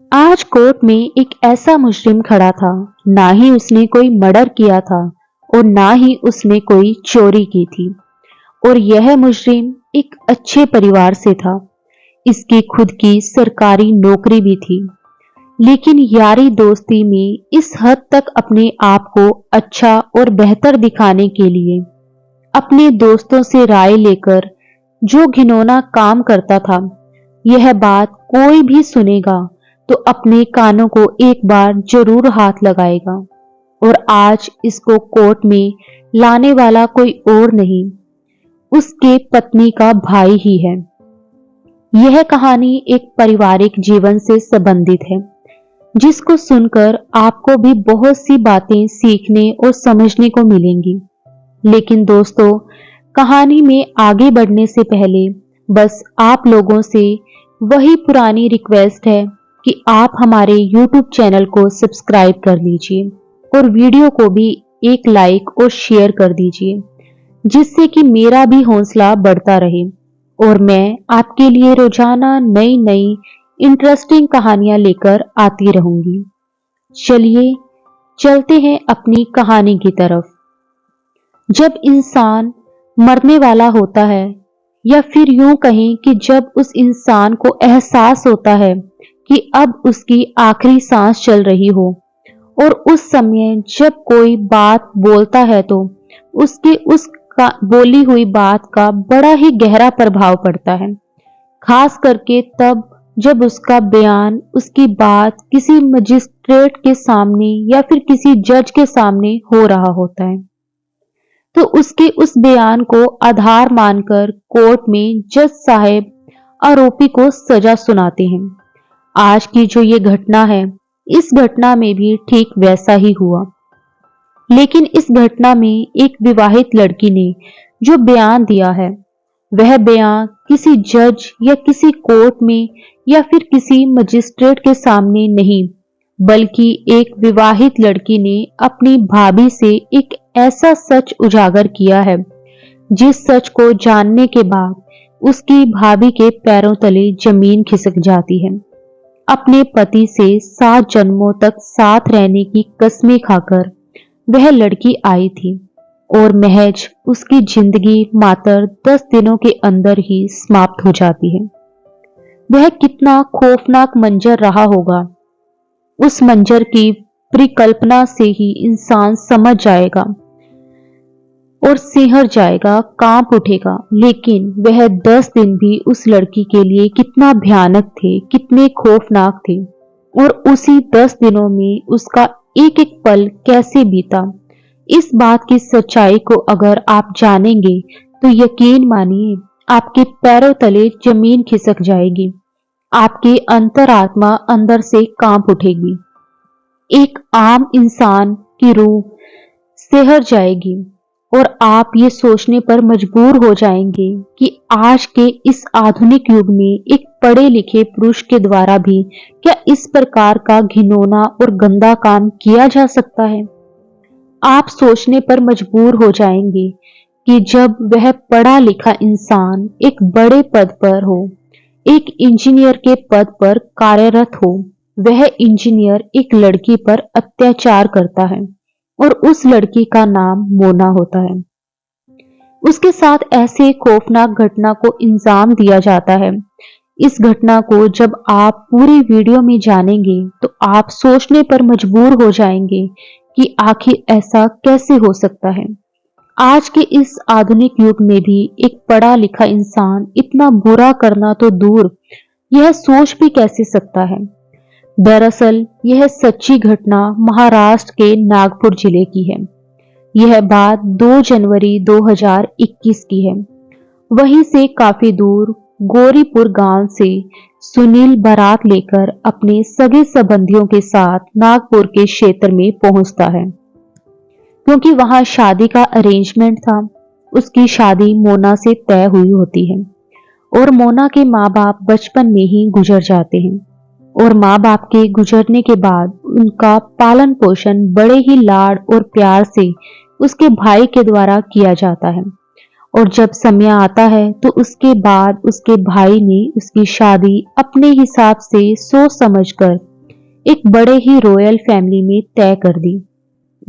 आज कोर्ट में एक ऐसा मुजरिम खड़ा था। ना ही उसने कोई मर्डर किया था और ना ही उसने कोई चोरी की थी। और यह मुजरिम एक अच्छे परिवार से था। इसकी खुद की सरकारी नौकरी भी थी। लेकिन यारी दोस्ती में इस हद तक अपने आप को अच्छा और बेहतर दिखाने के लिए अपने दोस्तों से राय लेकर जो घिनौना काम करता था, यह बात कोई भी सुनेगा तो अपने कानों को एक बार जरूर हाथ लगाएगा। और आज इसको कोर्ट में लाने वाला कोई और नहीं, उसके पत्नी का भाई ही है। यह कहानी एक पारिवारिक जीवन से संबंधित है, जिसको सुनकर आपको भी बहुत सी बातें सीखने और समझने को मिलेंगी। लेकिन दोस्तों, कहानी में आगे बढ़ने से पहले बस आप लोगों से वही पुरानी रिक्वेस्ट है कि आप हमारे YouTube चैनल को सब्सक्राइब कर लीजिए और वीडियो को भी एक लाइक और शेयर कर दीजिए, जिससे कि मेरा भी हौसला बढ़ता रहे और मैं आपके लिए रोजाना नई नई इंटरेस्टिंग कहानियां लेकर आती रहूंगी। चलिए चलते हैं अपनी कहानी की तरफ। जब इंसान मरने वाला होता है, या फिर यूं कहें कि जब उस इंसान को एहसास होता है कि अब उसकी आखिरी सांस चल रही हो, और उस समय जब कोई बात बोलता है तो उसके बोली हुई बात का बड़ा ही गहरा प्रभाव पड़ता है। खास करके तब जब उसका बयान, उसकी बात किसी मजिस्ट्रेट के सामने या फिर किसी जज के सामने हो रहा होता है, तो उसके उस बयान को आधार मानकर कोर्ट में जज साहब आरोपी को सजा सुनाते हैं। आज की जो ये घटना है, इस घटना में भी ठीक वैसा ही हुआ। लेकिन इस घटना में एक विवाहित लड़की ने जो बयान दिया है, वह बयान किसी जज या किसी कोर्ट में या फिर किसी मजिस्ट्रेट के सामने नहीं, बल्कि एक विवाहित लड़की ने अपनी भाभी से एक ऐसा सच उजागर किया है, जिस सच को जानने के बाद उसकी भाभी के पैरों तले जमीन खिसक जाती है। अपने पति से 7 जन्मों तक साथ रहने की कस्में खाकर वह लड़की आई थी, और महज उसकी जिंदगी मात्र 10 दिनों के अंदर ही समाप्त हो जाती है। वह कितना खौफनाक मंजर रहा होगा, उस मंजर की परिकल्पना से ही इंसान समझ जाएगा और सिहर जाएगा, कांप उठेगा। लेकिन वह 10 दिन भी उस लड़की के लिए कितना भयानक थे, कितने खौफनाक थे, और उसी 10 दिनों में उसका एक एक पल कैसे बीता, इस बात की सच्चाई को अगर आप जानेंगे तो यकीन मानिए आपके पैरों तले जमीन खिसक जाएगी, आपकी अंतरात्मा अंदर से कांप उठेगी, एक आम इंसान की रूह सिहर जाएगी, और आप ये सोचने पर मजबूर हो जाएंगे कि आज के इस आधुनिक युग में एक पढ़े लिखे पुरुष के द्वारा भी क्या इस प्रकार का घिनौना और गंदा काम किया जा सकता है। आप सोचने पर मजबूर हो जाएंगे कि जब वह पढ़ा लिखा इंसान एक बड़े पद पर हो, एक इंजीनियर के पद पर कार्यरत हो, वह इंजीनियर एक लड़की पर अत्याचार करता है, और उस लड़की का नाम मोना होता है। उसके साथ ऐसे खौफनाक घटना को इंजाम दिया जाता है। इस घटना को जब आप पूरी वीडियो में जानेंगे तो आप सोचने पर मजबूर हो जाएंगे कि आखिर ऐसा कैसे हो सकता है। आज के इस आधुनिक युग में भी एक पढ़ा लिखा इंसान इतना बुरा करना तो दूर, यह सोच भी कैसे सकता है। दरअसल यह सच्ची घटना महाराष्ट्र के नागपुर जिले की है। यह बात 2 जनवरी 2021 की है। वहीं से काफी दूर गौरीपुर गांव से सुनील बारात लेकर अपने सगे संबंधियों के साथ नागपुर के क्षेत्र में पहुंचता है, क्योंकि वहां शादी का अरेंजमेंट था। उसकी शादी मोना से तय हुई होती है, और मोना के माँ बाप बचपन में ही गुजर जाते हैं, और माँ बाप के गुजरने के बाद उनका पालन पोषण बड़े ही लाड और प्यार से उसके भाई के द्वारा किया जाता है। और जब समय आता है तो उसके बाद उसके भाई ने उसकी शादी अपने हिसाब से सोच समझकर एक बड़े ही रॉयल फैमिली में तय कर दी।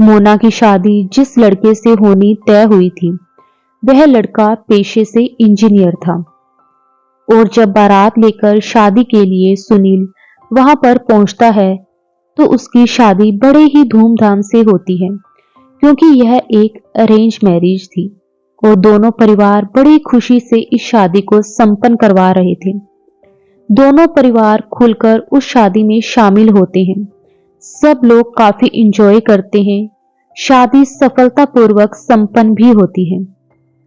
मोना की शादी जिस लड़के से होनी तय हुई थी, वह लड़का पेशे से इंजीनियर था। और जब बारात लेकर शादी के लिए सुनील वहां पर पहुंचता है, तो उसकी शादी बड़े ही धूमधाम से होती है, क्योंकि यह एक अरेंज मैरिज थी और दोनों परिवार बड़ी खुशी से इस शादी को संपन्न करवा रहे थे। दोनों परिवार खुलकर उस शादी में शामिल होते हैं। सब लोग काफी इंजॉय करते हैं। शादी सफलतापूर्वक संपन्न भी होती है।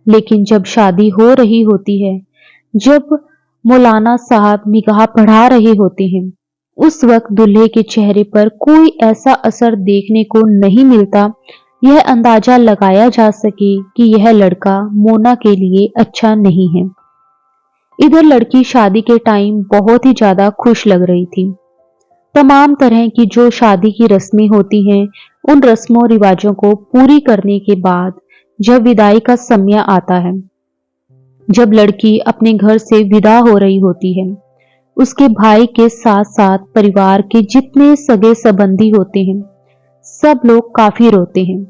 लेकिन जब शादी हो रही होती है, जब मौलाना साहब निगाह पढ़ा रहे होते हैं, उस वक्त दूल्हे के चेहरे पर कोई ऐसा असर देखने को नहीं मिलता यह अंदाजा लगाया जा सके कि यह लड़का मोना के लिए अच्छा नहीं है। इधर लड़की शादी के टाइम बहुत ही ज्यादा खुश लग रही थी। तमाम तरह की जो शादी की रस्में होती हैं, उन रस्मों रिवाजों को पूरी करने के बाद जब विदाई का समय आता है, जब लड़की अपने घर से विदा हो रही होती है, उसके भाई के साथ साथ परिवार के जितने सगे संबंधी होते हैं, सब लोग काफी रोते हैं।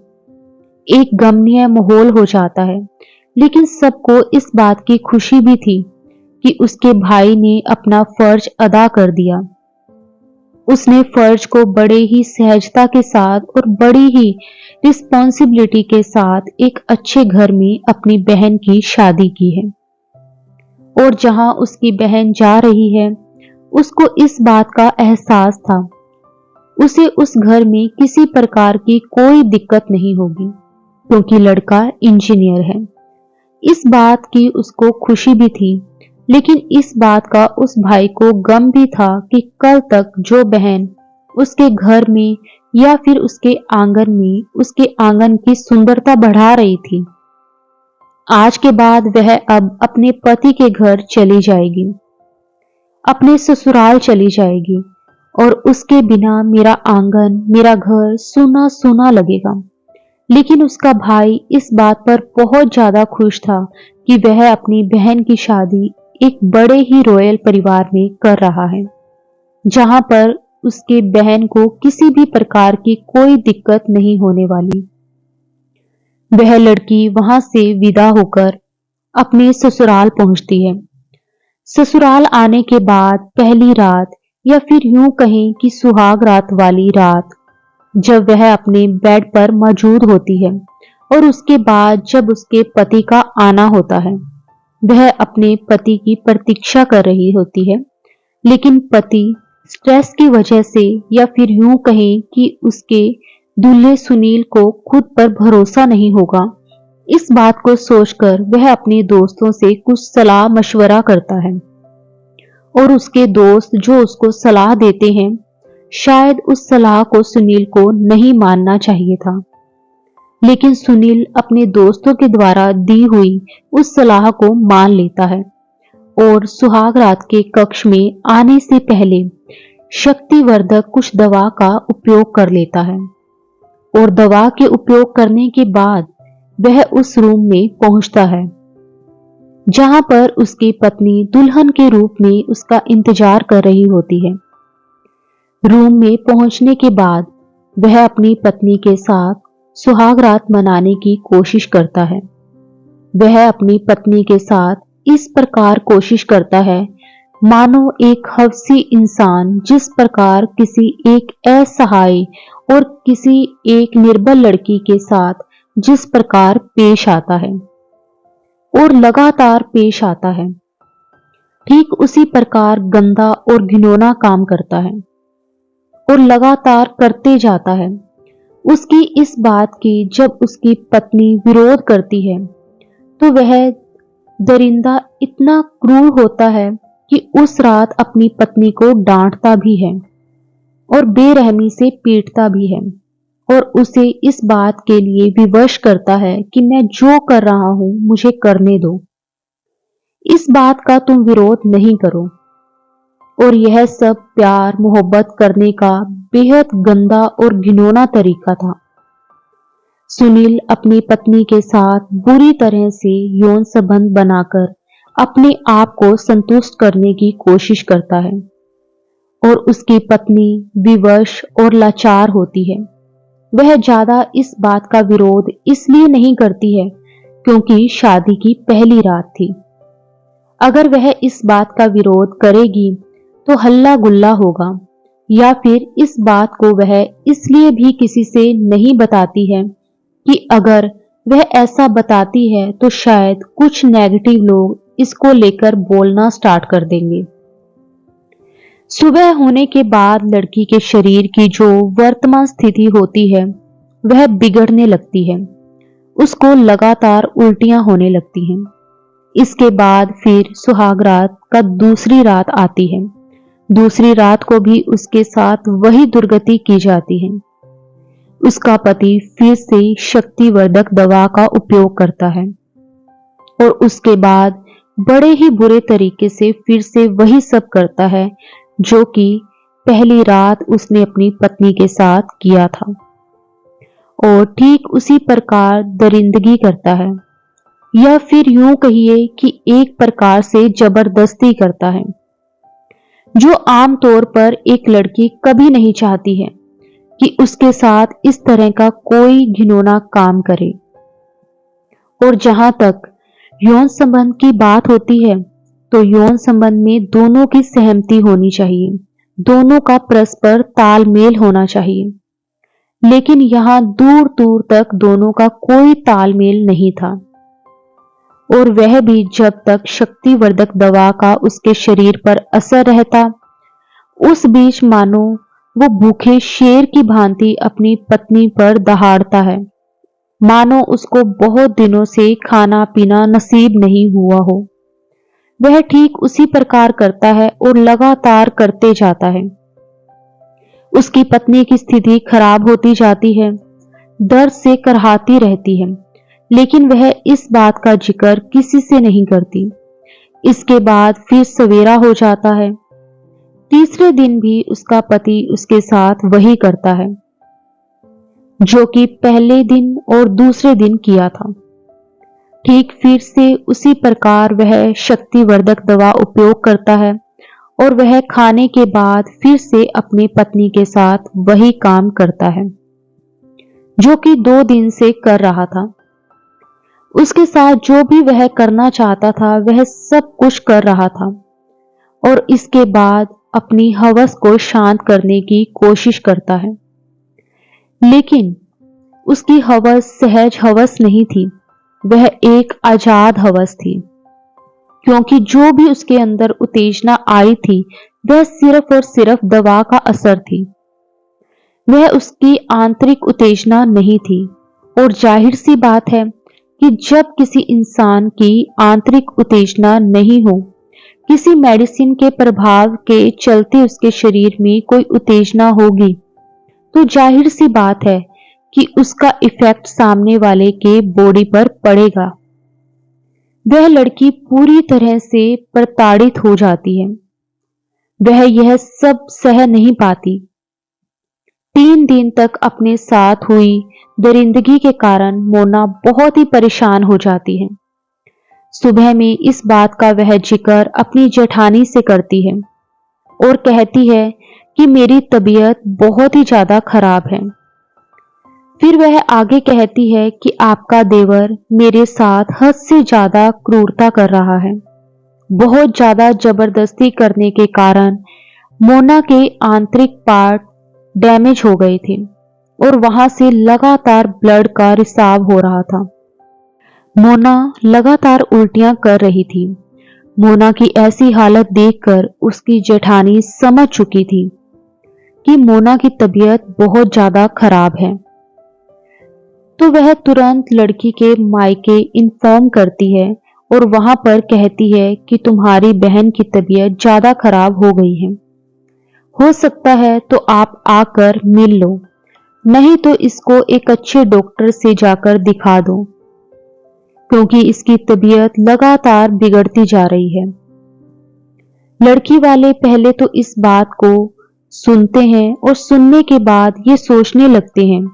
एक गमनीय माहौल हो जाता है। लेकिन सबको इस बात की खुशी भी थी कि उसके भाई ने अपना फर्ज अदा कर दिया। उसने फर्ज को बड़े ही सहजता के साथ और बड़ी ही रिस्पॉन्सिबिलिटी के साथ एक अच्छे घर में अपनी बहन की शादी की है। और जहां उसकी बहन जा रही है, उसको इस बात का एहसास था, उसे उस घर में किसी प्रकार की कोई दिक्कत नहीं होगी, क्योंकि लड़का इंजीनियर है। इस बात की उसको खुशी भी थी, लेकिन इस बात का उस भाई को गम भी था कि कल तक जो बहन उसके घर में या फिर उसके आंगन में उसके आंगन की सुंदरता बढ़ा रही थी, आज के बाद वह अब अपने पति के घर चली जाएगी, अपने ससुराल चली जाएगी और उसके बिना मेरा आंगन, मेरा घर सूना सूना लगेगा। लेकिन उसका भाई इस बात पर बहुत ज्यादा खुश था कि वह अपनी बहन की शादी एक बड़े ही रॉयल परिवार में कर रहा है, जहां पर उसके बहन को किसी भी प्रकार की कोई दिक्कत नहीं होने वाली। वह लड़की वहां से विदा होकर अपने ससुराल पहुंचती है। ससुराल आने के बाद पहली रात, या फिर यूं कहें कि सुहाग रात वाली रात, जब वह अपने बेड पर मौजूद होती है और उसके बाद जब उसके पति का आना होता है, वह अपने पति की प्रतीक्षा कर रही होती है। लेकिन पति स्ट्रेस की वजह से, या फिर यूं कहें कि उसके दूल्हे सुनील को खुद पर भरोसा नहीं होगा, इस बात को सोचकर वह अपने दोस्तों से कुछ सलाह मशवरा करता है। और उसके दोस्त जो उसको सलाह देते हैं, शायद उस सलाह को सुनील को नहीं मानना चाहिए था, लेकिन सुनील अपने दोस्तों के द्वारा दी हुई उस सलाह को मान लेता है और सुहाग रात के कक्ष में आने से पहले शक्तिवर्धक कुछ दवा का उपयोग कर लेता है। और दवा के उपयोग करने के बाद वह उस रूम में पहुंचता है, जहां पर उसकी पत्नी दुल्हन के रूप में उसका इंतजार कर रही होती है। रूम में पहुंचने के बाद वह अपनी पत्नी के साथ सुहाग रात मनाने की कोशिश करता है। वह अपनी पत्नी के साथ इस प्रकार कोशिश करता है मानो एक हवसी इंसान जिस प्रकार किसी एक असहाय और किसी एक निर्बल लड़की के साथ जिस प्रकार पेश आता है और लगातार पेश आता है, ठीक उसी प्रकार गंदा और घिनौना काम करता है और लगातार करते जाता है। उसकी इस बात की जब उसकी पत्नी विरोध करती है, तो वह दरिंदा इतना क्रूर होता है कि उस रात अपनी पत्नी को डांटता भी है और बेरहमी से पीटता भी है और उसे इस बात के लिए विवश करता है कि मैं जो कर रहा हूं मुझे करने दो, इस बात का तुम विरोध नहीं करो। और यह सब प्यार मोहब्बत करने का बेहद गंदा और घिनौना तरीका था। सुनील अपनी पत्नी के साथ बुरी तरह से यौन संबंध बनाकर अपने आप को संतुष्ट करने की कोशिश करता है और उसकी पत्नी विवश और लाचार होती है। वह ज्यादा इस बात का विरोध इसलिए नहीं करती है क्योंकि शादी की पहली रात थी। अगर वह इस बात का विरोध करेगी तो हल्ला गुल्ला होगा, या फिर इस बात को वह इसलिए भी किसी से नहीं बताती है कि अगर वह ऐसा बताती है तो शायद कुछ नेगेटिव लोग इसको लेकर बोलना स्टार्ट कर देंगे। सुबह होने के बाद लड़की के शरीर की जो वर्तमान स्थिति होती है वह बिगड़ने लगती है। उसको लगातार उल्टियां होने लगती हैं। इसके बाद फिर सुहाग रात का दूसरी रात आती है। दूसरी रात को भी उसके साथ वही दुर्गति की जाती है। उसका पति फिर से शक्तिवर्धक दवा का उपयोग करता है और उसके बाद बड़े ही बुरे तरीके से फिर से वही सब करता है जो कि पहली रात उसने अपनी पत्नी के साथ किया था, और ठीक उसी प्रकार दरिंदगी करता है, या फिर यूं कहिए कि एक प्रकार से जबरदस्ती करता है, जो आमतौर पर एक लड़की कभी नहीं चाहती है कि उसके साथ इस तरह का कोई घिनौना काम करे। और जहां तक यौन संबंध की बात होती है तो यौन संबंध में दोनों की सहमति होनी चाहिए, दोनों का परस्पर तालमेल होना चाहिए। लेकिन यहां दूर दूर तक दोनों का कोई तालमेल नहीं था, और वह भी जब तक शक्तिवर्धक दवा का उसके शरीर पर असर रहता। उस बीच मानो वो भूखे शेर की भांति अपनी पत्नी पर दहाड़ता है, मानो उसको बहुत दिनों से खाना पीना नसीब नहीं हुआ हो। वह ठीक उसी प्रकार करता है और लगातार करते जाता है। उसकी पत्नी की स्थिति खराब होती जाती है, दर्द से करहाती रहती है, लेकिन वह इस बात का जिक्र किसी से नहीं करती। इसके बाद फिर सवेरा हो जाता है। तीसरे दिन भी उसका पति उसके साथ वही करता है जो कि पहले दिन और दूसरे दिन किया था। ठीक फिर से उसी प्रकार वह शक्तिवर्धक दवा उपयोग करता है और वह खाने के बाद फिर से अपनी पत्नी के साथ वही काम करता है जो कि 2 दिन से कर रहा था। उसके साथ जो भी वह करना चाहता था वह सब कुछ कर रहा था, और इसके बाद अपनी हवस को शांत करने की कोशिश करता है। लेकिन उसकी हवस सहज हवस नहीं थी, वह एक आजाद हवस थी, क्योंकि जो भी उसके अंदर उत्तेजना आई थी वह सिर्फ और सिर्फ दवा का असर थी। वह उसकी आंतरिक उत्तेजना नहीं थी, और जाहिर सी बात है कि जब किसी इंसान की आंतरिक उत्तेजना नहीं हो, किसी मेडिसिन के प्रभाव के चलते उसके शरीर में कोई उत्तेजना होगी, तो जाहिर सी बात है कि उसका इफेक्ट सामने वाले के बॉडी पर पड़ेगा। वह लड़की पूरी तरह से प्रताड़ित हो जाती है। वह यह सब सह नहीं पाती। 3 दिन तक अपने साथ हुई दरिंदगी के कारण मोना बहुत ही परेशान हो जाती है। सुबह में इस बात का वह जिक्र अपनी जेठानी से करती है और कहती है कि मेरी तबीयत बहुत ही ज्यादा खराब है। फिर वह आगे कहती है कि आपका देवर मेरे साथ हद से ज्यादा क्रूरता कर रहा है। बहुत ज्यादा जबरदस्ती करने के कारण मोना के आंतरिक पार्ट डैमेज हो गए थे और वहां से लगातार ब्लड का रिसाव हो रहा था। मोना लगातार उल्टियां कर रही थी। मोना की ऐसी हालत देखकर उसकी जेठानी समझ चुकी थी कि मोना की तबीयत बहुत ज्यादा खराब है, तो वह तुरंत लड़की के मायके इन्फॉर्म करती है और वहां पर कहती है कि तुम्हारी बहन की तबीयत ज्यादा खराब हो गई है, हो सकता है तो आप आकर मिल लो, नहीं तो इसको एक अच्छे डॉक्टर से जाकर दिखा दो, क्योंकि इसकी तबीयत लगातार बिगड़ती जा रही है। लड़की वाले पहले तो इस बात को सुनते हैं और सुनने के बाद ये सोचने लगते हैं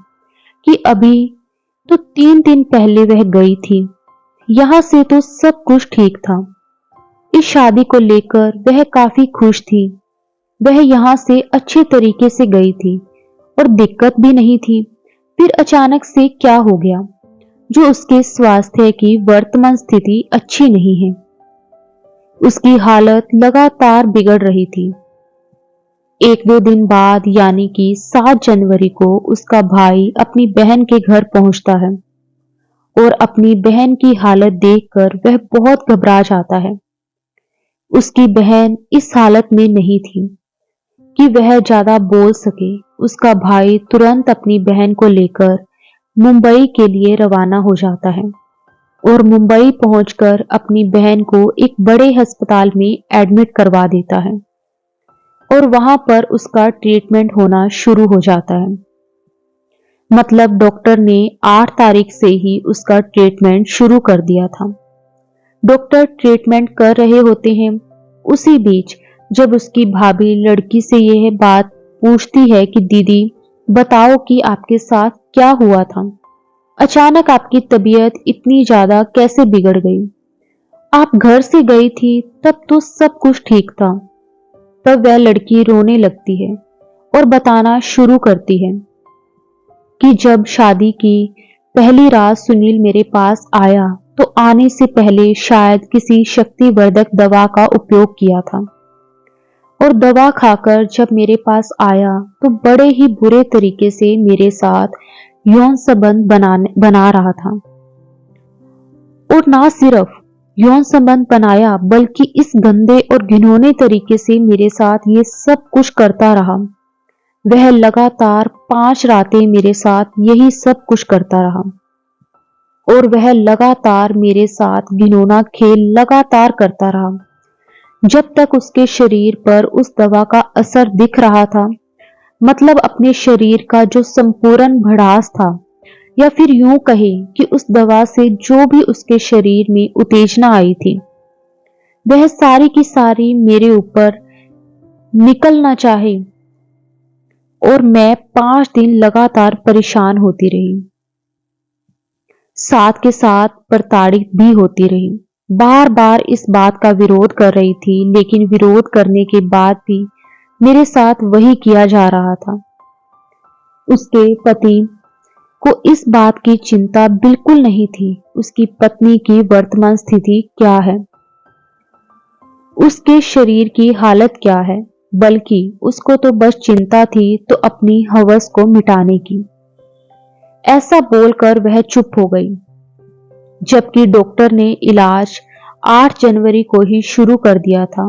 कि अभी तो 3 दिन पहले वह गई थी, यहां से तो सब कुछ ठीक था। इस शादी को लेकर वह काफी खुश थी, वह यहाँ से अच्छे तरीके से गई थी और दिक्कत भी नहीं थी। फिर अचानक से क्या हो गया जो उसके स्वास्थ्य की वर्तमान स्थिति अच्छी नहीं है। उसकी हालत लगातार बिगड़ रही थी। एक दो दिन बाद यानी कि 7 जनवरी को उसका भाई अपनी बहन के घर पहुंचता है और अपनी बहन की हालत देखकर वह बहुत घबरा जाता है। उसकी बहन इस हालत में नहीं थी कि वह ज्यादा बोल सके। उसका भाई तुरंत अपनी बहन को लेकर मुंबई के लिए रवाना हो जाता है और मुंबई पहुंचकर अपनी बहन को एक बड़े अस्पताल में एडमिट करवा देता है और वहां पर उसका ट्रीटमेंट होना शुरू हो जाता है। मतलब डॉक्टर ने 8 तारीख से ही उसका ट्रीटमेंट शुरू कर दिया था। डॉक्टर ट्रीटमेंट कर रहे होते हैं, उसी बीच जब उसकी भाभी लड़की से यह बात पूछती है कि दीदी बताओ कि आपके साथ क्या हुआ था, अचानक आपकी तबीयत इतनी ज्यादा कैसे बिगड़ गई? आप घर से गई थी तब तो सब कुछ ठीक था। तब वह लड़की रोने लगती है और बताना शुरू करती है कि जब शादी की पहली रात सुनील मेरे पास आया तो आने से पहले शायद किसी शक्तिवर्धक दवा का उपयोग किया था और दवा खाकर जब मेरे पास आया तो बड़े ही बुरे तरीके से मेरे साथ यौन संबंध बना रहा था। और ना सिर्फ यौन संबंध बनाया बल्कि इस गंदे और घिनौने तरीके से मेरे साथ ये सब कुछ करता रहा। वह लगातार 5 रातें मेरे साथ यही सब कुछ करता रहा और वह लगातार मेरे साथ घिनौना खेल लगातार करता रहा जब तक उसके शरीर पर उस दवा का असर दिख रहा था। मतलब अपने शरीर का जो संपूर्ण भड़ास था, या फिर यूं कहे कि उस दवा से जो भी उसके शरीर में उत्तेजना आई थी वह सारी की सारी मेरे ऊपर निकलना चाहे। और मैं 5 दिन लगातार परेशान होती रही, साथ के साथ प्रताड़ित भी होती रही। बार बार इस बात का विरोध कर रही थी, लेकिन विरोध करने के बाद भी मेरे साथ वही किया जा रहा था। उसके पति को इस बात की चिंता बिल्कुल नहीं थी उसकी पत्नी की वर्तमान स्थिति क्या है, उसके शरीर की हालत क्या है, बल्कि उसको तो बस चिंता थी तो अपनी हवस को मिटाने की। ऐसा बोलकर वह चुप हो गई, जबकि डॉक्टर ने इलाज 8 जनवरी को ही शुरू कर दिया था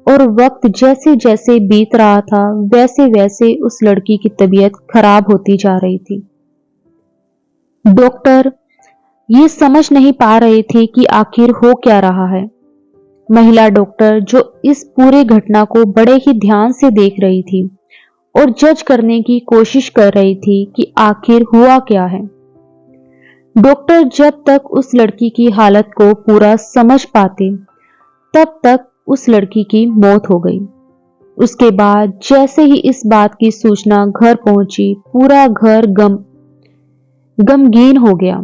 और वक्त जैसे जैसे बीत रहा था वैसे वैसे उस लड़की की तबीयत खराब होती जा रही थी। डॉक्टर ये समझ नहीं पा रहे थे कि आखिर हो क्या रहा है। महिला डॉक्टर जो इस पूरे घटना को बड़े ही ध्यान से देख रही थी और जज करने की कोशिश कर रही थी कि आखिर हुआ क्या है। डॉक्टर जब तक उस लड़की की हालत को पूरा समझ पाते तब तक उस लड़की की मौत हो गई। उसके बाद जैसे ही इस बात की सूचना घर पहुंची पूरा घर गमगीन हो गया,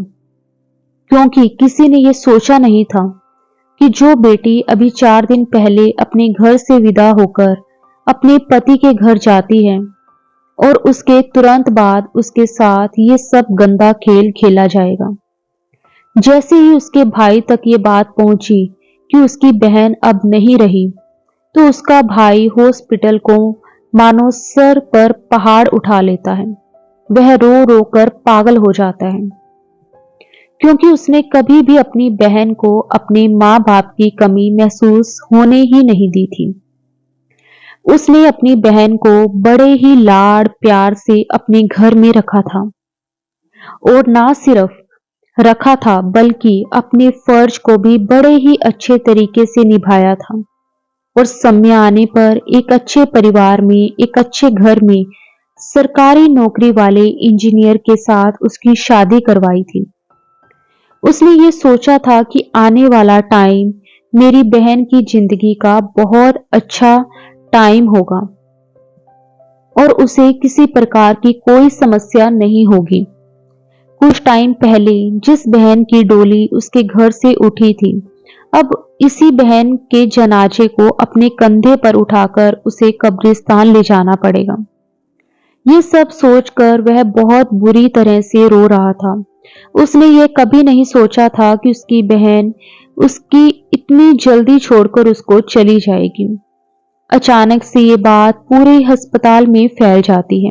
क्योंकि किसी ने यह सोचा नहीं था कि जो बेटी अभी 4 दिन पहले अपने घर से विदा होकर अपने पति के घर जाती है और उसके तुरंत बाद उसके साथ ये सब गंदा खेल खेला जाएगा। जैसे ही उसके भाई तक ये बात पहुंची कि उसकी बहन अब नहीं रही तो उसका भाई हॉस्पिटल को मानो सर पर पहाड़ उठा लेता है। वह रो रो कर पागल हो जाता है, क्योंकि उसने कभी भी अपनी बहन को अपने माँ बाप की कमी महसूस होने ही नहीं दी थी। उसने अपनी बहन को बड़े ही लाड़ प्यार से अपने घर में रखा था और ना सिर्फ रखा था बल्कि अपने फर्ज को भी बड़े ही अच्छे तरीके से निभाया था और समय आने पर एक अच्छे परिवार में एक अच्छे घर में सरकारी नौकरी वाले इंजीनियर के साथ उसकी शादी करवाई थी। उसने ये सोचा था कि आने वाला टाइम मेरी बहन की जिंदगी का बहुत अच्छा टाइम होगा और उसे किसी प्रकार की कोई समस्या नहीं होगी। कुछ टाइम पहले जिस बहन की डोली उसके घर से उठी थी अब इसी बहन के जनाजे को अपने कंधे पर उठाकर उसे कब्रिस्तान ले जाना पड़ेगा। ये सब सोचकर वह बहुत बुरी तरह से रो रहा था। उसने ये कभी नहीं सोचा था कि उसकी बहन उसकी इतनी जल्दी छोड़कर उसको चली जाएगी। अचानक से ये बात पूरे अस्पताल में फैल जाती है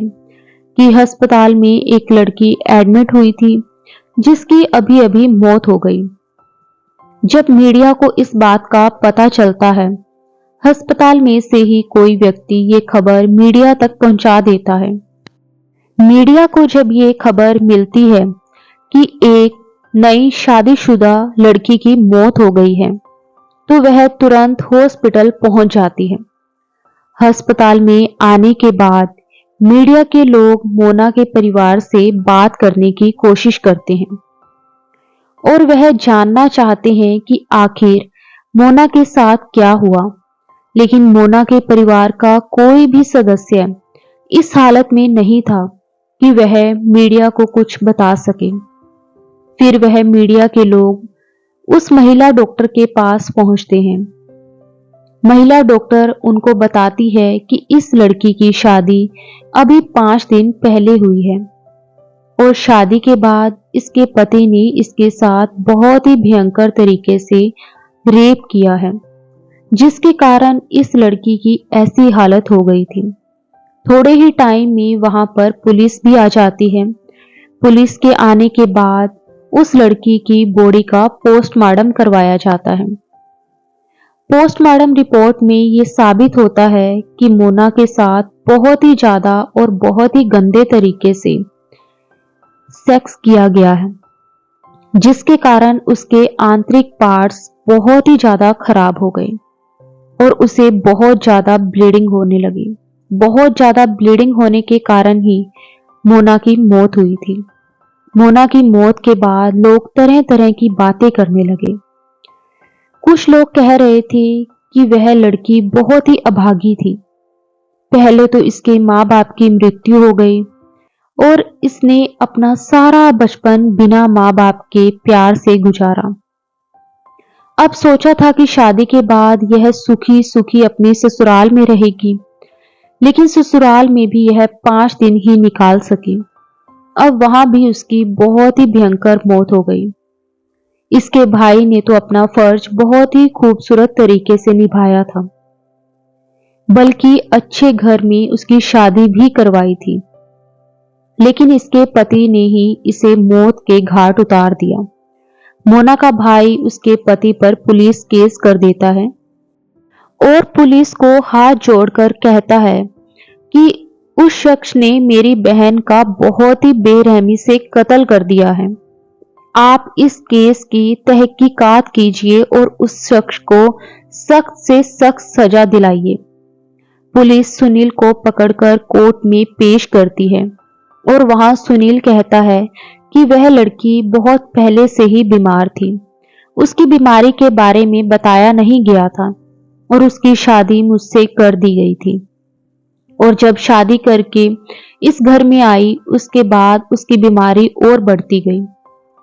कि अस्पताल में एक लड़की एडमिट हुई थी जिसकी अभी अभी मौत हो गई। जब मीडिया को इस बात का पता चलता है, अस्पताल में से ही कोई व्यक्ति ये खबर मीडिया तक पहुंचा देता है। मीडिया को जब ये खबर मिलती है कि एक नई शादीशुदा लड़की की मौत हो गई है, तो वह तुरंत हॉस्पिटल पहुंच जाती है। अस्पताल में आने के बाद मीडिया के लोग मोना के परिवार से बात करने की कोशिश करते हैं और वह जानना चाहते हैं कि आखिर मोना के साथ क्या हुआ। लेकिन मोना के परिवार का कोई भी सदस्य इस हालत में नहीं था कि वह मीडिया को कुछ बता सके। फिर वह मीडिया के लोग उस महिला डॉक्टर के पास पहुंचते हैं। महिला डॉक्टर उनको बताती है कि इस लड़की की शादी अभी 5 दिन पहले हुई है और शादी के बाद इसके पति ने इसके साथ बहुत ही भयंकर तरीके से रेप किया है, जिसके कारण इस लड़की की ऐसी हालत हो गई थी। थोड़े ही टाइम में वहां पर पुलिस भी आ जाती है। पुलिस के आने के बाद उस लड़की की बॉडी का पोस्टमार्टम करवाया जाता है। पोस्टमार्टम रिपोर्ट में ये साबित होता है कि मोना के साथ बहुत ही ज्यादा और बहुत ही गंदे तरीके से सेक्स किया गया है, जिसके कारण उसके आंतरिक पार्ट्स बहुत ही ज्यादा खराब हो गए और उसे बहुत ज्यादा ब्लीडिंग होने लगी। बहुत ज्यादा ब्लीडिंग होने के कारण ही मोना की मौत हुई थी। मोना की मौत के बाद लोग तरह तरह की बातें करने लगे। कुछ लोग कह रहे थे कि वह लड़की बहुत ही अभागी थी। पहले तो इसके माँ बाप की मृत्यु हो गई और इसने अपना सारा बचपन बिना माँ बाप के प्यार से गुजारा। अब सोचा था कि शादी के बाद यह सुखी सुखी अपने ससुराल में रहेगी, लेकिन ससुराल में भी यह 5 दिन ही निकाल सकी। अब वहां भी उसकी बहुत ही भयंकर मौत हो गई। इसके भाई ने तो अपना फर्ज बहुत ही खूबसूरत तरीके से निभाया था, बल्कि अच्छे घर में उसकी शादी भी करवाई थी, लेकिन इसके पति ने ही इसे मौत के घाट उतार दिया। मोना का भाई उसके पति पर पुलिस केस कर देता है और पुलिस को हाथ जोड़कर कहता है कि उस शख्स ने मेरी बहन का बहुत ही बेरहमी से कत्ल कर दिया है। आप इस केस की तहकीकात कीजिए और उस शख्स को सख्त से सख्त सजा दिलाइए। पुलिस सुनील को पकड़कर कोर्ट में पेश करती है और वहां सुनील कहता है कि वह लड़की बहुत पहले से ही बीमार थी। उसकी बीमारी के बारे में बताया नहीं गया था और उसकी शादी मुझसे कर दी गई थी, और जब शादी करके इस घर में आई उसके बाद उसकी बीमारी और बढ़ती गई,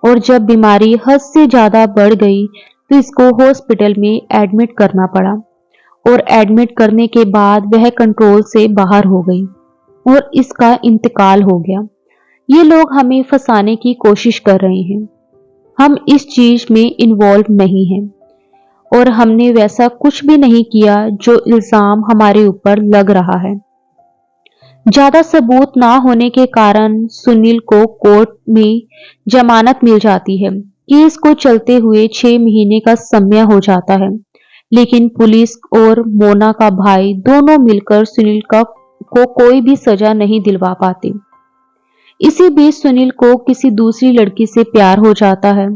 और जब बीमारी हद से ज्यादा बढ़ गई तो इसको हॉस्पिटल में एडमिट करना पड़ा और एडमिट करने के बाद वह कंट्रोल से बाहर हो गई और इसका इंतकाल हो गया। ये लोग हमें फंसाने की कोशिश कर रहे हैं। हम इस चीज में इन्वॉल्व नहीं हैं और हमने वैसा कुछ भी नहीं किया जो इल्जाम हमारे ऊपर लग रहा है। ज्यादा सबूत ना होने के कारण सुनील को कोर्ट में जमानत मिल जाती है। केस को चलते हुए 6 महीने का समय हो जाता है, लेकिन पुलिस और मोना का भाई दोनों मिलकर सुनील को कोई भी सजा नहीं दिलवा पाते। इसी बीच सुनील को किसी दूसरी लड़की से प्यार हो जाता है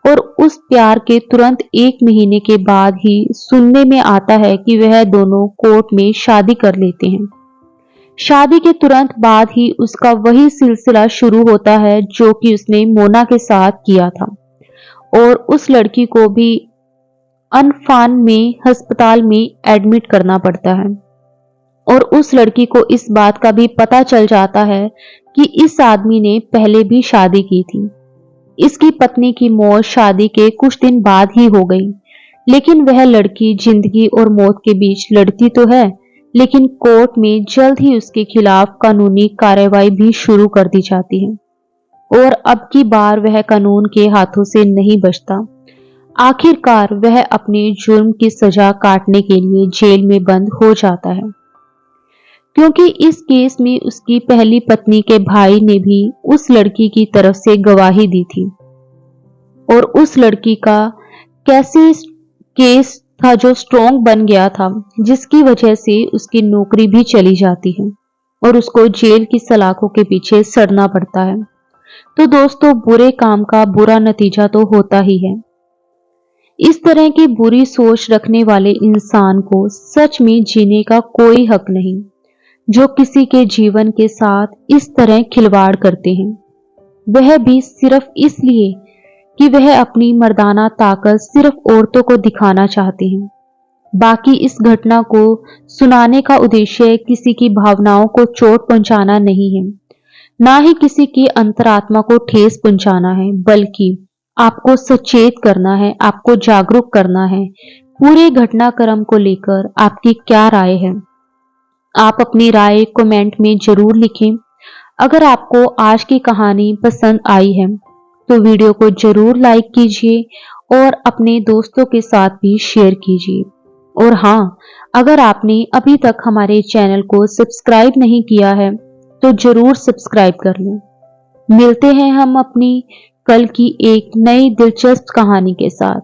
और उस प्यार के तुरंत 1 महीने के बाद ही सुनने में आता है कि वह दोनों कोर्ट में शादी कर लेते हैं। शादी के तुरंत बाद ही उसका वही सिलसिला शुरू होता है जो कि उसने मोना के साथ किया था, और उस लड़की को भी अनफान में अस्पताल में एडमिट करना पड़ता है और उस लड़की को इस बात का भी पता चल जाता है कि इस आदमी ने पहले भी शादी की थी। इसकी पत्नी की मौत शादी के कुछ दिन बाद ही हो गई, लेकिन वह लड़की जिंदगी और मौत के बीच लड़ती तो है, लेकिन कोर्ट में जल्द ही उसके खिलाफ कानूनी कार्रवाई भी शुरू कर दी जाती है और अब की बार वह कानून के हाथों से नहीं बचता। आखिरकार वह अपने जुर्म की सजा काटने के लिए जेल में बंद हो जाता है, क्योंकि इस केस में उसकी पहली पत्नी के भाई ने भी उस लड़की की तरफ से गवाही दी थी और उस लड़की का कैसे केस था जो स्ट्रॉन्ग बन गया था, जिसकी वजह से उसकी नौकरी भी चली जाती है और उसको जेल की सलाखों के पीछे सड़ना पड़ता है। तो दोस्तों, बुरे काम का बुरा नतीजा तो होता ही है। इस तरह की बुरी सोच रखने वाले इंसान को सच में जीने का कोई हक नहीं, जो किसी के जीवन के साथ इस तरह खिलवाड़ करते हैं, वह भी सिर्फ इसलिए कि वह अपनी मर्दाना ताकत सिर्फ औरतों को दिखाना चाहते हैं। बाकी इस घटना को सुनाने का उद्देश्य किसी की भावनाओं को चोट पहुंचाना नहीं है, ना ही किसी की अंतरात्मा को ठेस पहुंचाना है, बल्कि आपको सचेत करना है, आपको जागरूक करना है। पूरे घटनाक्रम को लेकर आपकी क्या राय है? आप अपनी राय कमेंट में जरूर लिखें। अगर आपको आज की कहानी पसंद आई है तो वीडियो को जरूर लाइक कीजिए और अपने दोस्तों के साथ भी शेयर कीजिए। और हाँ, अगर आपने अभी तक हमारे चैनल को सब्सक्राइब नहीं किया है तो जरूर सब्सक्राइब कर लें। मिलते हैं हम अपनी कल की एक नई दिलचस्प कहानी के साथ।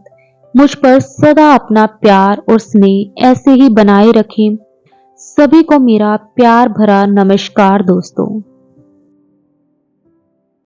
मुझ पर सदा अपना प्यार और स्नेह ऐसे ही बनाए रखें। सभी को मेरा प्यार भरा नमस्कार दोस्तों।